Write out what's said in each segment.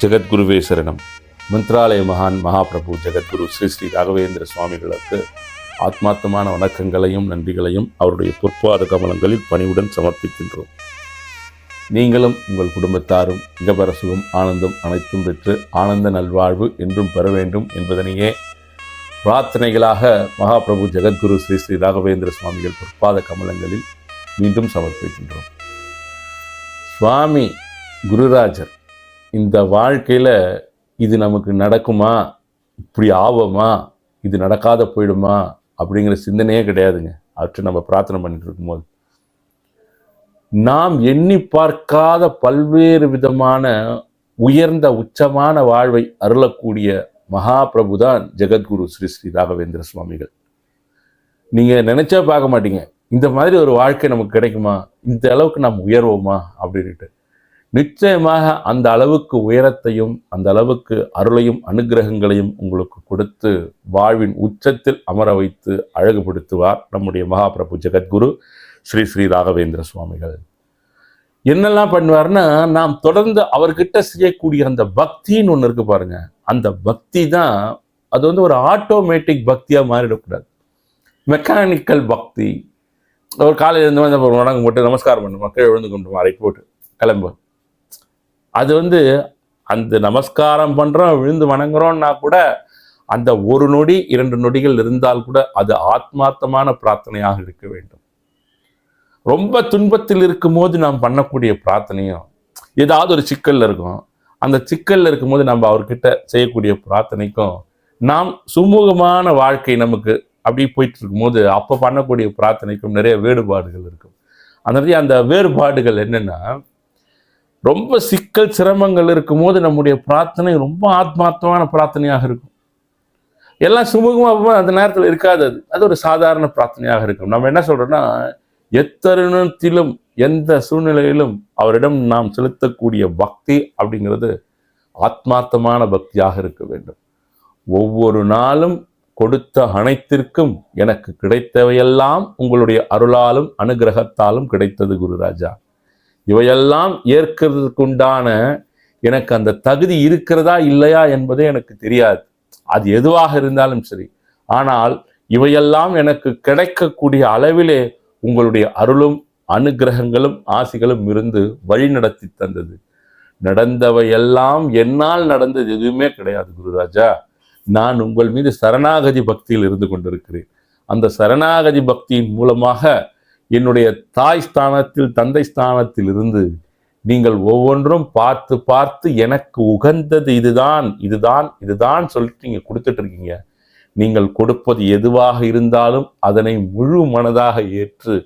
ஜெகத்குருவே சரணம். மந்த்ராலய மகான் மகாபிரபு ஜெகத்குரு ஸ்ரீ ஸ்ரீ ராகவேந்திர சுவாமிகளுக்கு ஆத்மார்த்தமான வணக்கங்களையும் நன்றிகளையும் அவருடைய பொற்பாத கமலங்களில் பணிவுடன் சமர்ப்பிக்கின்றோம். நீங்களும் உங்கள் குடும்பத்தாரும் இகபர சுகம் ஆனந்தம் அனைத்தும் பெற்று ஆனந்த நல்வாழ்வு என்றும் பெற வேண்டும் என்பதனையே பிரார்த்தனைகளாக மகாபிரபு ஜெகத்குரு ஸ்ரீ ஸ்ரீ ராகவேந்திர சுவாமிகள் பொற்பாத கமலங்களில் மீண்டும் சமர்ப்பிக்கின்றோம். சுவாமி குருராஜர் இந்த வாழ்க்கையில் இது நமக்கு நடக்குமா, இப்படி ஆவோமா, இது நடக்காத போயிடுமா அப்படிங்கிற சிந்தனையே கிடையாதுங்க. அவற்றை நம்ம பிரார்த்தனை பண்ணிட்டு இருக்கும்போது நாம் எண்ணி பார்க்காத பல்வேறு விதமான உயர்ந்த உச்சமான வாழ்வை அருளக்கூடிய மகாபிரபு தான் ஜெகத்குரு ஸ்ரீ ஸ்ரீ ராகவேந்திர சுவாமிகள். நீங்கள் நினைச்சா பார்க்க மாட்டீங்க, இந்த மாதிரி ஒரு வாழ்க்கை நமக்கு கிடைக்குமா, இந்த அளவுக்கு நாம் உயர்வோமா அப்படின்ட்டு. நிச்சயமாக அந்த அளவுக்கு உயரத்தையும் அந்த அளவுக்கு அருளையும் அனுகிரகங்களையும் உங்களுக்கு கொடுத்து வாழ்வின் உச்சத்தில் அமர வைத்து அழகுபடுத்துவார் நம்முடைய மகாபிரபு ஜெகத்குரு ஸ்ரீ ஸ்ரீ ராகவேந்திர சுவாமிகள். என்னெல்லாம் பண்ணுவார்னா, நாம் தொடர்ந்து அவர்கிட்ட செய்யக்கூடிய அந்த பக்தின்னு ஒன்று இருக்கு பாருங்க, அந்த பக்தி தான் அது வந்து ஒரு ஆட்டோமேட்டிக் பக்தியாக மாறிடக்கூடாது. மெக்கானிக்கல் பக்தி. ஒரு காலையில் இருந்து வந்து வணக்கம் போட்டு நமஸ்காரம் பண்ணுமா, கீழே விழுந்து கொண்டு ரைட் போட்டு கிளம்பு. அது வந்து அந்த நமஸ்காரம் பண்ணுறோம் விழுந்து வணங்குறோம்னா கூட அந்த ஒரு நொடி 2 நொடிகள் இருந்தால் கூட அது ஆத்மார்த்தமான பிரார்த்தனையாக இருக்க வேண்டும். ரொம்ப துன்பத்தில் இருக்கும் போது நாம் பண்ணக்கூடிய பிரார்த்தனையும் ஏதாவது ஒரு சிக்கல்ல இருக்கும். அந்த சிக்கல்ல இருக்கும்போது நம்ம அவர்கிட்ட செய்யக்கூடிய பிரார்த்தனைக்கும் நாம் சுமூகமான வாழ்க்கை நமக்கு அப்படி போயிட்டு இருக்கும்போது அப்போ பண்ணக்கூடிய பிரார்த்தனைக்கும் நிறைய வேறுபாடுகள் இருக்கும். அந்த வேறுபாடுகள் என்னன்னா, ரொம்ப சிக்கல் சிரமங்கள் இருக்கும்போது நம்முடைய பிரார்த்தனை ரொம்ப ஆத்மார்த்தமான பிரார்த்தனையாக இருக்கும். எல்லாம் சுமூகமாக அந்த நேரத்தில் இருக்காது. அது ஒரு சாதாரண பிரார்த்தனையாக இருக்கும். நம்ம என்ன சொல்றோம்னா, எத்தருணத்திலும் எந்த சூழ்நிலையிலும் அவரிடம் நாம் செலுத்தக்கூடிய பக்தி அப்படிங்கிறது ஆத்மார்த்தமான பக்தியாக இருக்க வேண்டும். ஒவ்வொரு நாளும் கொடுத்த அனைத்திற்கும் எனக்கு கிடைத்தவையெல்லாம் உங்களுடைய அருளாலும் அனுகிரகத்தாலும் கிடைத்தது குருராஜா. இவையெல்லாம் ஏற்கிறதுக்குண்டான எனக்கு அந்த தகுதி இருக்கிறதா இல்லையா என்பதே எனக்கு தெரியாது. அது எதுவாக இருந்தாலும் சரி, ஆனால் இவையெல்லாம் எனக்கு கிடைக்கக்கூடிய அளவிலே உங்களுடைய அருளும் அனுகிரகங்களும் ஆசிகளும் இருந்து வழி நடத்தி தந்தது. நடந்தவையெல்லாம் என்னால் நடந்தது எதுவுமே கிடையாது குருராஜா. நான் உங்கள் மீது சரணாகதி பக்தியில் இருந்து கொண்டிருக்கிறேன். அந்த சரணாகதி பக்தியின் மூலமாக என்னுடைய தாய் ஸ்தானத்தில் தந்தை ஸ்தானத்தில் இருந்து நீங்கள் ஒவ்வொன்றும் பார்த்து பார்த்து எனக்கு உகந்தது இதுதான் இதுதான் இதுதான் சொல்லிட்டு நீங்கள் கொடுத்துட்டு இருக்கீங்க. நீங்கள் கொடுப்பது எதுவாக இருந்தாலும் அதனை முழு மனதாக ஏற்று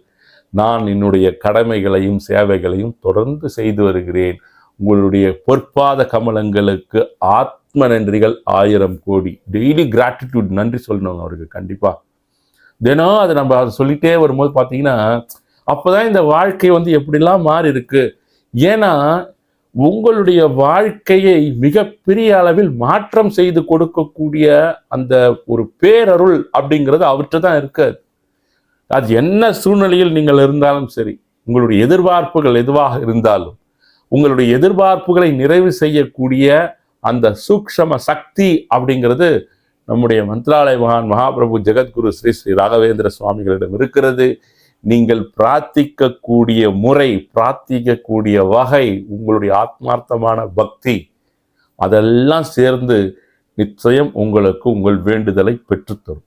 நான் என்னுடைய கடமைகளையும் சேவைகளையும் தொடர்ந்து செய்து வருகிறேன். உங்களுடைய பொற்பாத கமலங்களுக்கு ஆத்ம நன்றிகள் 1000 கோடி. டெய்லி கிராட்டிடியூட், நன்றி சொல்லணும் அவருக்கு கண்டிப்பாக. தினம் அதை நம்ம அதை சொல்லிட்டே வரும்போது பார்த்தீங்கன்னா, அப்போதான் இந்த வாழ்க்கை வந்து எப்படிலாம் மாறி இருக்கு. ஏன்னா உங்களுடைய வாழ்க்கையை மிகப்பெரிய அளவில் மாற்றம் செய்து கொடுக்கக்கூடிய அந்த ஒரு பேரருள் அப்படிங்கிறது அவர்கிட்ட தான் இருக்காது. அது என்ன சூழ்நிலையில் நீங்கள் இருந்தாலும் சரி, உங்களுடைய எதிர்பார்ப்புகள் எதுவாக இருந்தாலும் உங்களுடைய எதிர்பார்ப்புகளை நிறைவு செய்யக்கூடிய அந்த சூக்ஷ்ம சக்தி அப்படிங்கிறது நம்முடைய மந்த்ராலய மகான் மகாபிரபு ஜெகத்குரு ஸ்ரீ ஸ்ரீ ராகவேந்திர சுவாமிகளிடம் இருக்கிறது. நீங்கள் பிரார்த்திக்கக்கூடிய முறை, பிரார்த்திக்கக்கூடிய வகை, உங்களுடைய ஆத்மார்த்தமான பக்தி அதெல்லாம் சேர்ந்து நிச்சயம் உங்களுக்கு உங்கள் வேண்டுதலை பெற்றுத்தரும்.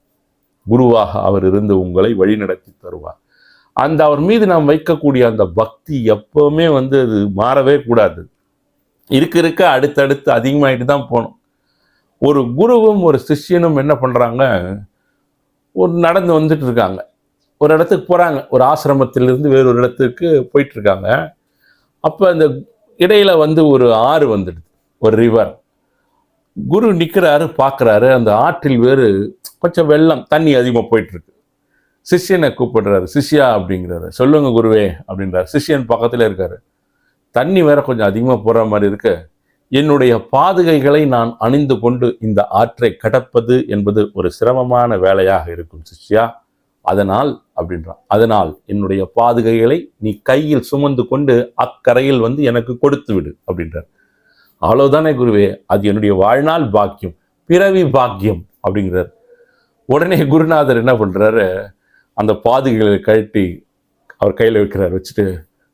குருவாக அவர் இருந்து உங்களை வழிநடத்தி தருவார். அவர் மீது நாம் வைக்கக்கூடிய அந்த பக்தி எப்பவுமே வந்து அது மாறவே கூடாது. இருக்க அடுத்தடுத்து அதிகமாயிட்டு தான் போகணும். ஒரு குருவும் ஒரு சிஷ்யனும் என்ன பண்ணுறாங்க, ஒரு நடந்து வந்துட்டு இருக்காங்க, ஒரு இடத்துக்கு போகிறாங்க, ஒரு ஆசிரமத்திலிருந்து வேறொரு இடத்துக்கு போயிட்டு இருக்காங்க. அப்போ அந்த இடையில வந்து ஒரு ஆறு வந்துடுது, ஒரு ரிவர். குரு நிற்கிறாரு, பார்க்குறாரு, அந்த ஆற்றில் வேறு கொஞ்சம் வெள்ளம், தண்ணி அதிகமாக போயிட்டுருக்கு. சிஷ்யனை கூப்பிடுறாரு, சிஷ்யா அப்படிங்கிறாரு. சொல்லுங்க குருவே அப்படின்றாரு. சிஷ்யன் பக்கத்தில் இருக்காரு. தண்ணி வேற கொஞ்சம் அதிகமாக போகிற மாதிரி இருக்கு, என்னுடைய பாதுகைகளை நான் அணிந்து கொண்டு இந்த ஆற்றை கடப்பது என்பது ஒரு சிரமமான வேலையாக இருக்கும் சிஷ்யா. அதனால் என்னுடைய பாதுகைகளை நீ கையில் சுமந்து கொண்டு அக்கரையில் வந்து எனக்கு கொடுத்து விடு அப்படின்றார். அவ்வளவுதானே குருவே, அது என்னுடைய வாழ்நாள் பாக்கியம், பிறவி பாக்கியம் அப்படிங்கிறார். உடனே குருநாதர் என்ன பண்றாரு, அந்த பாதுகைகளை கழட்டி அவர் கையில் வைக்கிறார். வச்சுட்டு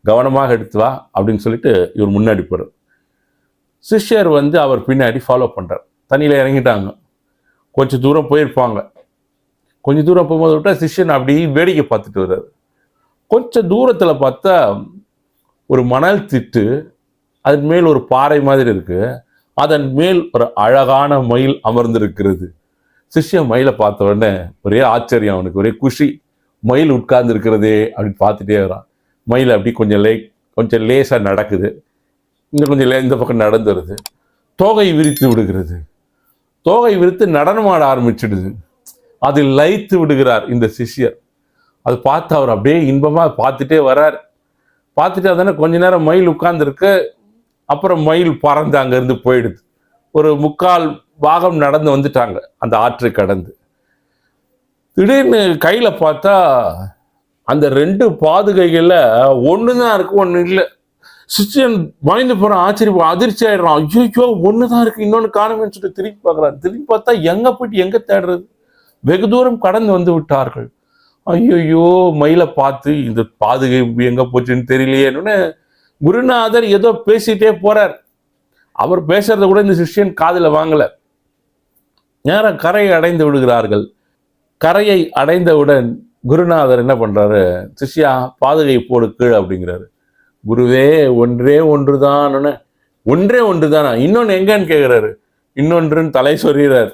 கவனமாக எடுத்து வா அப்படின்னு சொல்லிட்டு இவர் முன்னாடி போறார். சிஷ்யர் வந்து அவர் பின்னாடி ஃபாலோ பண்றார். தண்ணியில் இறங்கிட்டாங்க. கொஞ்சம் தூரம் போயிருப்பாங்க. கொஞ்சம் தூரம் போகும்போது விட்டா சிஷ்யன் அப்படி வேடிக்கை பார்த்துட்டு வர்றாரு. கொஞ்சம் தூரத்தில் பார்த்தா ஒரு மணல் திட்டு, அதன் மேல் ஒரு பாறை மாதிரி இருக்கு. அதன் மேல் ஒரு அழகான மயில் அமர்ந்திருக்கிறது. சிஷ்யன் மயிலை பார்த்த உடனே ஒரே ஆச்சரியம், அவனுக்கு ஒரே குஷி. மயில் உட்கார்ந்து இருக்கிறதே அப்படின்னு பார்த்துட்டே வரான். மயில் அப்படி கொஞ்சம் லேசாக நடக்குது. இன்னும் கொஞ்சம் இந்த பக்கம் நடந்து வருது. தோகை விரித்து விடுகிறது. தோகை விரித்து நடனமாட ஆரம்பிச்சிடுது. அதில் லயித்து விடுகிறார் இந்த சிஷ்யர். அது பார்த்து அவர் அப்படியே இன்பமாக பார்த்துட்டே வர்றார். பார்த்துட்டு அதானே கொஞ்ச நேரம் மயில் உட்கார்ந்துருக்கு. அப்புறம் மயில் பறந்து அங்கேருந்து போயிடுது. ஒரு 3/4 பாகம் நடந்து வந்துட்டாங்க அந்த ஆற்றை கடந்து. திடீர்னு கையில் பார்த்தா அந்த 2 பாதுகைகளில் ஒன்று தான் இருக்கு, ஒன்று இல்லை. சிஷ்யன் பயந்து போகிறான், ஆச்சரியம் அதிர்ச்சி ஆயிடுறான். ஐயோ, ஒன்று தான் இருக்கு, இன்னொன்று காணுமேன்னு சொல்லிட்டு திருப்பி பார்க்குறான். திருப்பி பார்த்தா எங்கே போயிட்டு எங்கே தேடுறது? வெகு தூரம் கடந்து வந்து விட்டார்கள். ஐயோ, மயிலை பார்த்து இந்த பாதுகை எங்கே போச்சுன்னு தெரியலையேன்னு குருநாதர் ஏதோ பேசிட்டே போறார். அவர் பேசுறத கூட இந்த சிஷ்யன் காதில் வாங்கல. நேரம் கரையை அடைந்து விடுகிறார்கள். கரையை அடைந்தவுடன் குருநாதர் என்ன பண்றாரு, சிஷ்யா பாதுகை போடு கீழே அப்படிங்கிறாரு. குருவே, ஒன்றே ஒன்று தான். ஒன்றே ஒன்று தானா? இன்னொன்று எங்கன்னு கேட்குறாரு. இன்னொன்றுன்னு தலை சொல்கிறார்.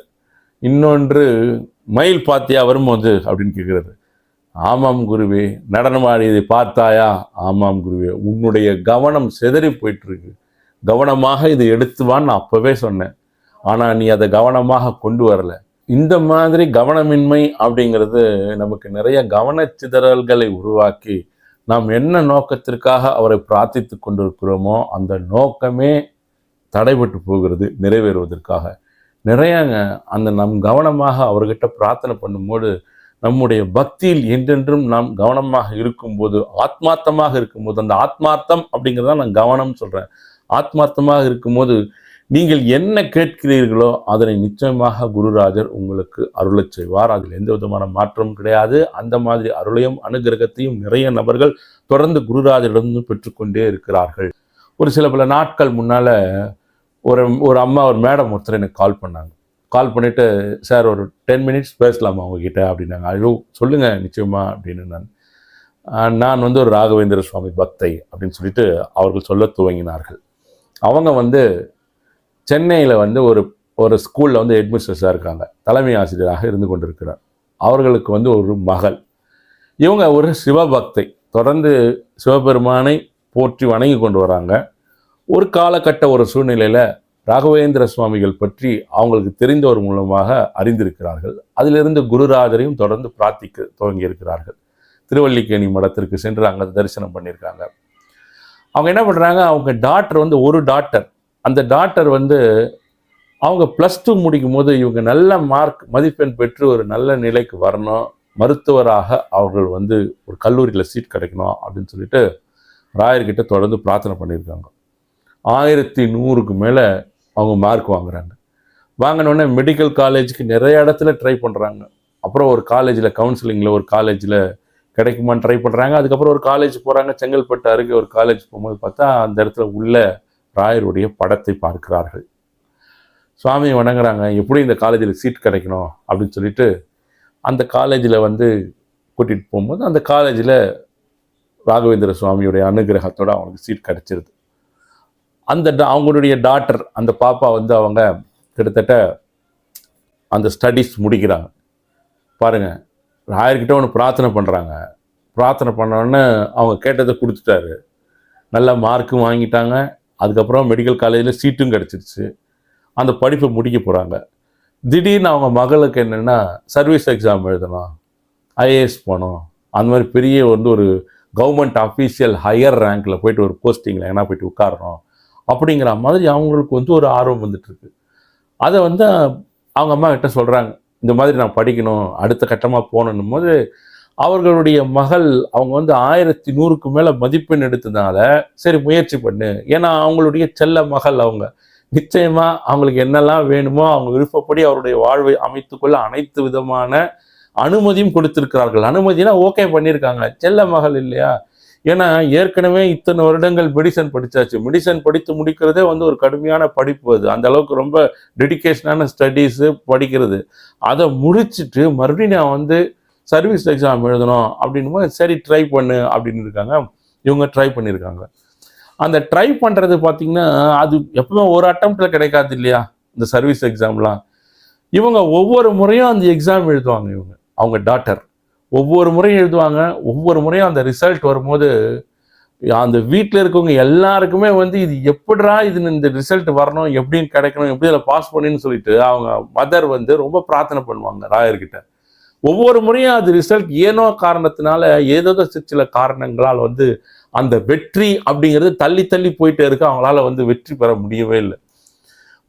இன்னொன்று மயில் பார்த்தியா வரும்போது அப்படின்னு கேட்குறாரு. ஆமாம் குருவே. நடனமாடியதை பார்த்தாயா? ஆமாம் குருவே. உன்னுடைய கவனம் சிதறி போயிட்டு இருக்கு. கவனமாக இதை எடுத்துவான்னு நான் அப்பவே சொன்னேன். ஆனால் நீ அதை கவனமாக கொண்டு வரல. இந்த மாதிரி கவனமின்மை அப்படிங்கிறது நமக்கு நிறைய கவனச்சிதறல்களை உருவாக்கி நாம் என்ன நோக்கத்திற்காக அவரை பிரார்த்தித்து கொண்டிருக்கிறோமோ அந்த நோக்கமே தடைபட்டு போகிறது நிறைவேறுவதற்காக. நிறையாங்க அந்த நம் கவனமாக அவர்கிட்ட பிரார்த்தனை பண்ணும்போது நம்முடைய பக்தியில் என்றென்றும் நாம் கவனமாக இருக்கும்போது, ஆத்மார்த்தமாக இருக்கும்போது, அந்த ஆத்மார்த்தம் அப்படிங்கிறத நான் கவனம் சொல்கிறேன். ஆத்மார்த்தமாக இருக்கும்போது நீங்கள் என்ன கேட்கிறீர்களோ அதனை நிச்சயமாக குருராஜர் உங்களுக்கு அருளச் செய்வார். அதில் எந்த விதமான மாற்றமும் கிடையாது. அந்த மாதிரி அருளையும் அனுகிரகத்தையும் நிறைய நபர்கள் தொடர்ந்து குருராஜரிடம் பெற்றுக்கொண்டே இருக்கிறார்கள். ஒரு சில பல நாட்கள் முன்னால் ஒரு அம்மா, ஒரு மேடம் ஒருத்தர் எனக்கு கால் பண்ணாங்க. கால் பண்ணிவிட்டு, சார் ஒரு 10 மினிட்ஸ் பேசலாமா உங்ககிட்ட அப்படின்னாங்க. ஐயோ சொல்லுங்கள் நிச்சயமா அப்படின்னு. நான் வந்து ஒரு ராகவேந்திர சுவாமி பக்தை அப்படின்னு சொல்லிட்டு அவர்கள் சொல்ல துவங்கினார்கள். அவங்க சென்னையில் ஒரு ஸ்கூலில் ஹெட்மிஸ்ட்ரஸாக இருக்காங்க. தலைமை ஆசிரியராக இருந்து கொண்டிருக்கிறார். அவர்களுக்கு ஒரு மகள். இவங்க ஒரு சிவபக்தை. தொடர்ந்து சிவபெருமானை போற்றி வணங்கி கொண்டு வராங்க. ஒரு காலகட்ட ஒரு சூழ்நிலையில் ராகவேந்திர சுவாமிகள் பற்றி அவங்களுக்கு தெரிந்தவர் மூலமாக அறிந்திருக்கிறார்கள். அதிலிருந்து குருராஜரையும் தொடர்ந்து பிரார்த்திக்க துவங்கி இருக்கிறார்கள். திருவல்லிக்கேணி மடத்திற்கு சென்று அங்கே தரிசனம் பண்ணியிருக்காங்க. அவங்க என்ன பண்ணுறாங்க, அவங்க டாக்டர் ஒரு டாக்டர். அந்த டாக்டர் அவங்க +2 முடிக்கும் போது இவங்க நல்ல மதிப்பெண் பெற்று ஒரு நல்ல நிலைக்கு வரணும், மருத்துவராக அவர்கள் ஒரு கல்லூரியில் சீட் கிடைக்கணும் அப்படின்னு சொல்லிட்டு ராயர்கிட்ட தொடர்ந்து பிரார்த்தனை பண்ணியிருக்காங்க. 1100க்கு மேலே அவங்க மார்க் வாங்குறாங்க. வாங்கினோடனே மெடிக்கல் காலேஜுக்கு நிறைய இடத்துல ட்ரை பண்ணுறாங்க. அப்புறம் ஒரு காலேஜில் கவுன்சிலிங்கில் ஒரு காலேஜில் கிடைக்குமான்னு ட்ரை பண்ணுறாங்க. அதுக்கப்புறம் ஒரு காலேஜ் போகிறாங்க. செங்கல்பட்டு அருகே ஒரு காலேஜ் போகும்போது பார்த்தா அந்த இடத்துல உள்ள ராயருடைய படத்தை பார்க்கிறார்கள். சுவாமியை வணங்குறாங்க. எப்படி இந்த காலேஜில் சீட் கிடைக்கணும் அப்படின்னு சொல்லிட்டு அந்த காலேஜில் கூட்டிகிட்டு போகும்போது அந்த காலேஜில் ராகவேந்திர சுவாமியுடைய அனுகிரகத்தோடு அவங்களுக்கு சீட் கிடைச்சிருது. அவங்களுடைய டாக்டர், அந்த பாப்பா அவங்க கிட்டத்தட்ட அந்த ஸ்டடீஸ் முடிக்கிறாங்க. பாருங்கள், ராயர்கிட்ட ஒன்று பிரார்த்தனை பண்ணுறாங்க. பிரார்த்தனை பண்ணோன்னே அவங்க கேட்டதை கொடுத்துட்டாரு. நல்ல மார்க்கும் வாங்கிட்டாங்க. அதுக்கப்புறம் மெடிக்கல் காலேஜில் சீட்டும் கிடச்சிருச்சு. அந்த படிப்பை முடிக்க போகிறாங்க. திடீர்னு அவங்க மகளுக்கு என்னென்னா சர்வீஸ் எக்ஸாம் எழுதணும், ஐஏஎஸ் போகணும், அந்த மாதிரி பெரிய ஒரு கவர்மெண்ட் அஃபீஷியல் ஹையர் ரேங்கில் போயிட்டு ஒரு போஸ்டிங்கில் எங்கன்னா போயிட்டு உட்காரணும் அப்படிங்கிற மாதிரி அவங்களுக்கு ஒரு ஆர்வம் வந்துட்டுருக்கு. அதை அவங்க அம்மா கிட்ட சொல்கிறாங்க, இந்த மாதிரி நான் படிக்கணும், அடுத்த கட்டமாக போகணும் போது அவர்களுடைய மகள் அவங்க 1100க்கு மேலே மதிப்பெண் எடுத்ததுனால சரி முயற்சி பண்ணு, ஏன்னா அவங்களுடைய செல்ல மகள் அவங்க நிச்சயமா அவங்களுக்கு என்னெல்லாம் வேணுமோ அவங்க விருப்பப்படி அவருடைய வாழ்வை அமைத்துக்கொள்ள அனைத்து விதமான அனுமதியும் கொடுத்திருக்கிறார்கள். அனுமதினா ஓகே பண்ணியிருக்காங்க. செல்ல மகள் இல்லையா? ஏன்னா ஏற்கனவே இத்தனை வருடங்கள் மெடிசன் படிச்சாச்சு. மெடிசன் படித்து முடிக்கிறதே வந்து ஒரு கடுமையான படிப்பு. அது அந்த அளவுக்கு ரொம்ப டெடிகேஷனான ஸ்டடீஸு படிக்கிறது. அதை முடிச்சுட்டு மறுபடியும் நான் வந்து சர்வீஸ் எக்ஸாம் எழுதணும் அப்படின்னும் சரி ட்ரை பண்ணு அப்படின்னு இருக்காங்க. இவங்க ட்ரை பண்ணியிருக்காங்க. அந்த ட்ரை பண்ணுறது பார்த்தீங்கன்னா அது எப்பவுமே ஒரு அட்டம்ப்டில் கிடைக்காது இல்லையா இந்த சர்வீஸ் எக்ஸாம்லாம். இவங்க ஒவ்வொரு முறையும் அந்த எக்ஸாம் எழுதுவாங்க. அவங்க டாட்டர் ஒவ்வொரு முறையும் எழுதுவாங்க. ஒவ்வொரு முறையும் அந்த ரிசல்ட் வரும்போது அந்த வீட்டில் இருக்கவங்க எல்லாருக்குமே வந்து இது எப்படிரா இது இந்த ரிசல்ட் வரணும், எப்படின்னு கிடைக்கணும், எப்படி அதில் பாஸ் பண்ணின்னு சொல்லிட்டு அவங்க மதர் வந்து ரொம்ப பிரார்த்தனை பண்ணுவாங்க ராயர்கிட்ட. ஒவ்வொரு முறையும் அது ரிசல்ட் ஏனோ காரணத்தினால ஏதோ சில காரணங்களால் வந்து அந்த வெற்றி அப்படிங்கிறது தள்ளி தள்ளி போயிட்டே இருக்கு. அவங்களால வந்து வெற்றி பெற முடியவே இல்லை.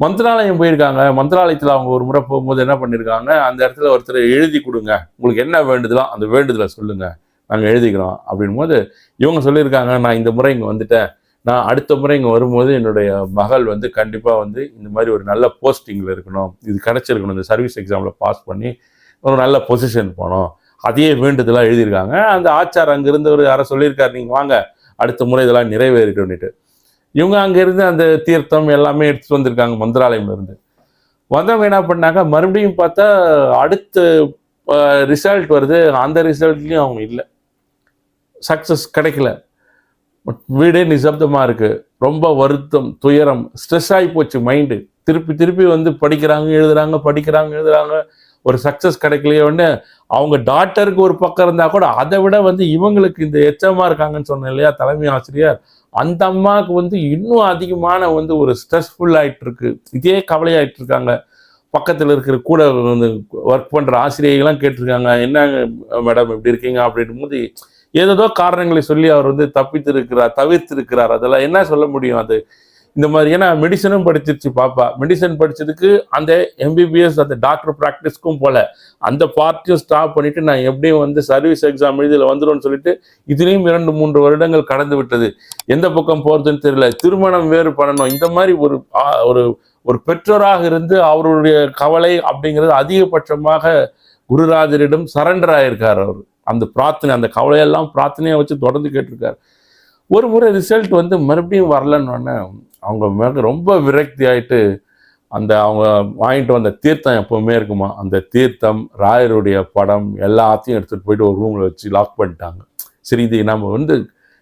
மந்திராலயம் போயிருக்காங்க. மந்திராலயத்தில் அவங்க ஒரு முறை போகும்போது என்ன பண்ணியிருக்காங்க, அந்த இடத்துல ஒருத்தர் எழுதி கொடுங்க, உங்களுக்கு என்ன வேண்டுதலோ அந்த வேண்டுதலை சொல்லுங்க, நாங்கள் எழுதிக்கிறோம் அப்படின் போது இவங்க சொல்லியிருக்காங்க, நான் இந்த முறை இங்கே வந்துட்டேன், நான் அடுத்த முறை இங்கே வரும்போது என்னுடைய மகள் வந்து கண்டிப்பாக வந்து இந்த மாதிரி ஒரு நல்ல போஸ்டிங்கில் இருக்கணும், இது கிடைச்சிருக்கணும், இந்த சர்வீஸ் எக்ஸாமில் பாஸ் பண்ணி ஒரு நல்ல பொசிஷன் போனோம், அதையே வேண்டுதலாக எழுதியிருக்காங்க. அந்த ஆச்சார் அங்கிருந்து ஒரு யாரை சொல்லியிருக்காரு, நீங்கள் வாங்க அடுத்த முறை இதெல்லாம் நிறைவேறிட்டுன்னுட்டு. இவங்க அங்கேருந்து அந்த தீர்த்தம் எல்லாமே எடுத்துகிட்டு வந்திருக்காங்க மந்திராலயம்லேருந்து. வந்தவங்க என்ன பண்ணாங்க, மறுபடியும் பார்த்தா அடுத்த ரிசல்ட் வருது. அந்த ரிசல்ட்லேயும் அவங்க இல்லை, சக்ஸஸ் கிடைக்கல. வீடே நிசப்தமாக இருக்குது. ரொம்ப வருத்தம், துயரம், ஸ்ட்ரெஸ் ஆகி போச்சு மைண்டு. திருப்பி திருப்பி வந்து படிக்கிறாங்க எழுதுறாங்க, படிக்கிறாங்க எழுதுறாங்க, ஒரு சக்ஸஸ் கிடைக்கலையே. உடனே அவங்க டாக்டருக்கு ஒரு பக்கம் இருந்தால் கூட அதை விட வந்து இவங்களுக்கு இந்த எச்சமாக இருக்காங்கன்னு சொன்னேன் இல்லையா தலைமை ஆசிரியர், அந்த அம்மாவுக்கு வந்து இன்னும் அதிகமான வந்து ஒரு ஸ்ட்ரெஸ்ஃபுல் ஆகிட்டு இருக்கு, இதே கவலையாயிட்டு இருக்காங்க. பக்கத்தில் இருக்கிற கூட வந்து ஒர்க் பண்ணுற ஆசிரியர்கள்லாம் கேட்டிருக்காங்க, என்ன மேடம் எப்படி இருக்கீங்க அப்படின்னும் போது ஏதோ காரணங்களை சொல்லி அவர் வந்து தவிர்த்திருக்கிறார். அதெல்லாம் என்ன சொல்ல முடியும் அது இந்த மாதிரி. ஏன்னா மெடிசனும் படிச்சிருச்சு பாப்பா, மெடிசன் படிச்சதுக்கு அந்த எம்பிபிஎஸ் அந்த டாக்டர் ப்ராக்டிஸ்க்கும் போல அந்த பார்ட்டியும் ஸ்டாப் பண்ணிட்டு நான் எப்படியும் வந்து சர்வீஸ் எக்ஸாம் எழுதியில் வந்துடும்னு சொல்லிட்டு இதுலேயும் 2-3 வருடங்கள் கடந்து விட்டது. எந்த பக்கம் போகிறதுன்னு தெரியல, திருமணம் வேறு பண்ணணும். இந்த மாதிரி ஒரு ஒரு பெற்றோராக இருந்து அவருடைய கவலை அப்படிங்கிறது அதிகபட்சமாக குருராஜரிடம் சரண்டர் ஆயிருக்கார். அவர் அந்த பிரார்த்தனை, அந்த கவலையெல்லாம் பிரார்த்தனையை வச்சு தொடர்ந்து கேட்டிருக்காரு. ஒரு முறை ரிசல்ட் வந்து மறுபடியும் வரலன்னு அவங்க மேலே ரொம்ப விரக்தி ஆகிட்டு அந்த அவங்க வாங்கிட்டு வந்த தீர்த்தம் எப்பவுமே இருக்குமா, அந்த தீர்த்தம் ராயருடைய படம் எல்லாத்தையும் எடுத்துகிட்டு போயிட்டு ஒரு ரூமில் வச்சு லாக் பண்ணிட்டாங்க. சரி இது நம்ம வந்து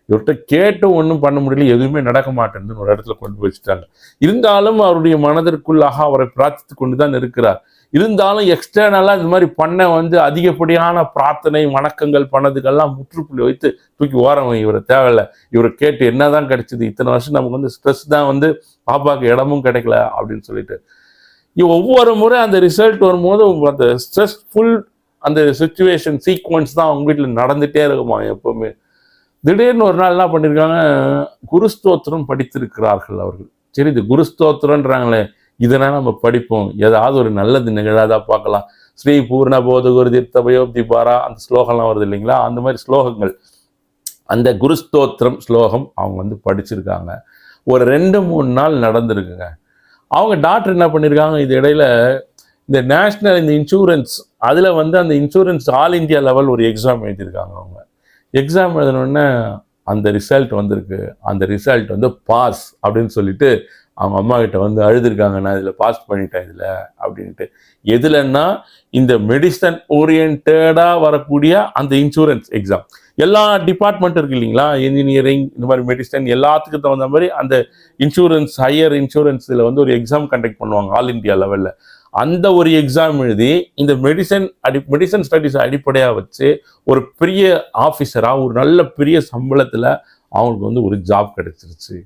இவர்கிட்ட கேட்டும் ஒன்றும் பண்ண முடியல, எதுவுமே நடக்க மாட்டேன்னு ஒரு இடத்துல கொண்டு வச்சுட்டாங்க. இருந்தாலும் அவருடைய மனதிற்குள்ளாக அவரை பிரார்த்தித்து கொண்டு தான் இருக்கிறார். இருந்தாலும் எக்ஸ்டர்னலாக இந்த மாதிரி பண்ண வந்து அதிகப்படியான பிரார்த்தனை வணக்கங்கள் பண்ணதுக்கெல்லாம் முற்றுப்புள்ளி வைத்து தூக்கி ஓரம், இவரை தேவையில்லை, இவரை கேட்டு என்னதான் கிடைச்சிது, இத்தனை வருஷம் நமக்கு வந்து ஸ்ட்ரெஸ் தான் வந்து பாப்பாவுக்கு இடமும் கிடைக்கல அப்படின்னு சொல்லிட்டு ஒவ்வொரு முறை அந்த ரிசல்ட் வரும்போது அந்த ஸ்ட்ரெஸ்ஃபுல் அந்த சிச்சுவேஷன் சீக்வன்ஸ் தான் அவங்க வீட்டில் நடந்துகிட்டே இருக்குமா எப்பவுமே. திடீர்னு ஒரு நாள் என்ன பண்ணியிருக்காங்க, குருஸ்தோத்திரம் படித்திருக்கிறார்கள் அவர்கள். சரி இது குருஸ்தோத்திரன்றாங்களே, இதனால் நம்ம படிப்போம், ஏதாவது ஒரு நல்லது நிகழாதான் பார்க்கலாம். ஸ்ரீ பூர்ண போத குரு தீர்த்தபயோப்தி பாரா அந்த ஸ்லோகம்லாம் வருது இல்லைங்களா, அந்த மாதிரி ஸ்லோகங்கள் அந்த குருஸ்தோத்திரம் ஸ்லோகம் அவங்க வந்து படிச்சிருக்காங்க. ஒரு 2-3 நாள் நடந்திருக்குங்க. அவங்க டாக்டர் என்ன பண்ணியிருக்காங்க, இது இடையில இந்த நேஷ்னல் இந்த இன்சூரன்ஸ் அதில் வந்து அந்த இன்சூரன்ஸ் ஆல் இண்டியா லெவல் ஒரு எக்ஸாம் எழுதியிருக்காங்க. அவங்க எக்ஸாம் எழுதினோடனே அந்த ரிசல்ட் வந்திருக்கு. அந்த ரிசல்ட் வந்து பாஸ் அப்படின்னு சொல்லிட்டு அவங்க அம்மா கிட்ட வந்து அழுதுருக்காங்க, நான் இதில் பாஸ் பண்ணிட்டேன் இதில் அப்படின்ட்டு. எதுலன்னா இந்த மெடிசன் ஓரியன்டாக வரக்கூடிய அந்த இன்சூரன்ஸ் எக்ஸாம். எல்லா டிபார்ட்மெண்ட்டும் இருக்குது இல்லைங்களா, இன்ஜினியரிங் இந்த மாதிரி மெடிசன் எல்லாத்துக்கும் தகுந்த மாதிரி அந்த இன்சூரன்ஸ் ஹையர் இன்சூரன்ஸ் இதில் வந்து ஒரு எக்ஸாம் கண்டக்ட் பண்ணுவாங்க ஆல் இண்டியா லெவலில். அந்த ஒரு எக்ஸாம் எழுதி இந்த மெடிசன் ஸ்டடீஸ் அடிப்படையாக வச்சு ஒரு பெரிய ஆஃபீஸராக ஒரு நல்ல பெரிய சம்பளத்தில் அவங்களுக்கு வந்து ஒரு ஜாப் கிடைச்சிருச்சு.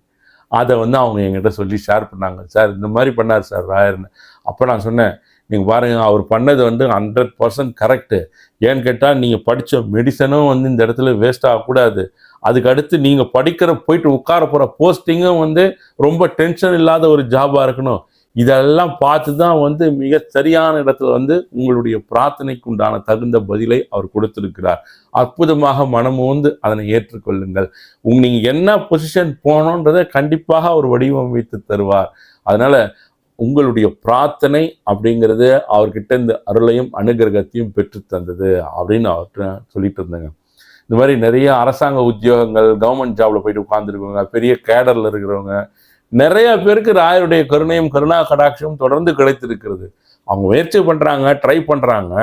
அதை வந்து அவங்க என்கிட்ட சொல்லி ஷேர் பண்ணாங்க, சார் இந்த மாதிரி பண்ணார் சார் ராயர்னு. அப்போ நான் சொன்னேன், நீங்கள் பாருங்கள் அவர் பண்ணது வந்து 100% கரெக்டு. ஏன்னு கேட்டால் நீங்கள் படித்த மெடிசனும் வந்து இந்த இடத்துல வேஸ்ட் ஆகக்கூடாது. அதுக்கு அடுத்து நீங்கள் போயிட்டு உட்கார போகிற போஸ்டிங்கும் வந்து ரொம்ப டென்ஷன் இல்லாத ஒரு ஜாபாக இருக்கணும். இதெல்லாம் பார்த்து தான் வந்து மிக சரியான இடத்துல வந்து உங்களுடைய பிரார்த்தனைக்கு உண்டான தகுந்த பதிலை அவர் கொடுத்திருக்கிறார். அற்புதமாக மனமோந்து அதனை ஏற்றுக்கொள்ளுங்கள். நீங்கள் என்ன பொசிஷன் போகணுன்றதை கண்டிப்பாக அவர் வடிவமைத்து தருவார். அதனால உங்களுடைய பிரார்த்தனை அப்படிங்கிறது அவர்கிட்ட இந்த அருளையும் அனுகிரகத்தையும் பெற்று தந்தது அப்படின்னு அவர்கிட்ட சொல்லிட்டு இருந்தாங்க. இந்த மாதிரி நிறைய அரசாங்க உத்தியோகங்கள், கவர்மெண்ட் ஜாப்ல போயிட்டு உட்கார்ந்துருக்கவங்க, பெரிய கேடர்ல இருக்கிறவங்க, நிறைய பேருக்கு ராயருடைய கருணையும் கருணா கடாட்சியும் தொடர்ந்து கிடைத்திருக்கிறது. அவங்க முயற்சி பண்றாங்க, ட்ரை பண்றாங்க,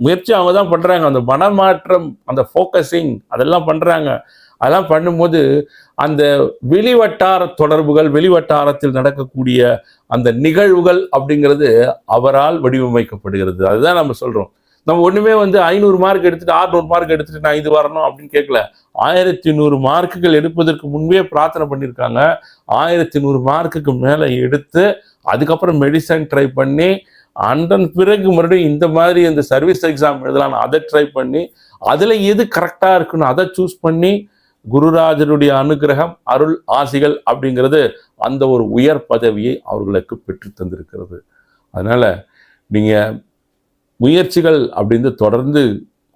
முயற்சி அவங்க தான் பண்றாங்க. அந்த மனமாற்றம், அந்த ஃபோக்கஸிங் அதெல்லாம் பண்றாங்க. அதெல்லாம் பண்ணும்போது அந்த வெளிவட்டார தொடர்புகள், வெளிவட்டாரத்தில் நடக்கக்கூடிய அந்த நிகழ்வுகள் அப்படிங்கிறது அவரால் வடிவமைக்கப்படுகிறது. அதுதான் நம்ம சொல்றோம். நம்ம ஒண்ணுமே 500 மார்க் எடுத்துட்டு 600 மார்க் எடுத்துட்டு நான் இது வரணும் அப்படின்னு கேட்கல. 1100 மார்க்குகள் எடுப்பதற்கு முன்பே பிரார்த்தனை பண்ணியிருக்காங்க. 1100 மார்க்குக்கு மேல எடுத்து அதுக்கப்புறம் மெடிசன் ட்ரை பண்ணி அதன் பிறகு மறுபடியும் இந்த மாதிரி இந்த சர்வீஸ் எக்ஸாம் எழுதலாம், அதை ட்ரை பண்ணி அதுல எது கரெக்டா இருக்குன்னு அதை சூஸ் பண்ணி குருராஜருடைய அனுகிரகம், அருள் ஆசிகள் அப்படிங்கிறது அந்த ஒரு உயர் பதவியை அவர்களுக்கு பெற்று தந்திருக்கிறது. அதனால நீங்க முயற்சிகள் அப்படின்னு தொடர்ந்து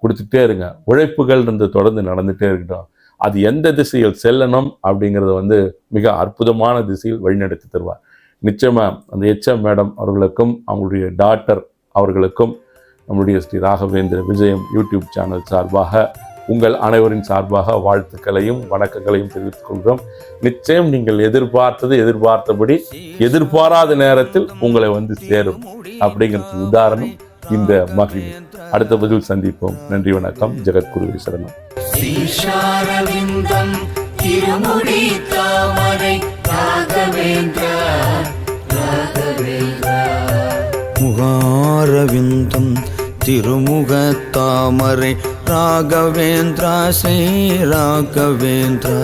கொடுத்துட்டே இருங்க. உழைப்புகள் தொடர்ந்து நடந்துட்டே இருக்கட்டும். அது எந்த திசையில் செல்லணும் அப்படிங்கிறத மிக அற்புதமான திசையில் வழிநடத்தி தருவார். நிச்சயமா அந்த HM மேடம் அவர்களுக்கும் அவங்களுடைய டாக்டர் அவர்களுக்கும் நம்முடைய ஸ்ரீ ராகவேந்திர விஜயம் யூடியூப் சேனல் சார்பாக உங்கள் அனைவரின் சார்பாக வாழ்த்துக்களையும் வணக்கங்களையும் தெரிவித்துக் கொள்கிறோம். நிச்சயம் நீங்கள் எதிர்பார்த்தபடி எதிர்பாராத நேரத்தில் உங்களை சேரும் அப்படிங்கிறது உதாரணம் இந்த மகிமை. அடுத்த பதில் சந்திப்போம். நன்றி, வணக்கம். ஜெகத்குரு சரணம். முகாரவிந்தம் திருமுகத்தாமரை ராகவேந்திரா ஸ்ரீ ராகவேந்திரா.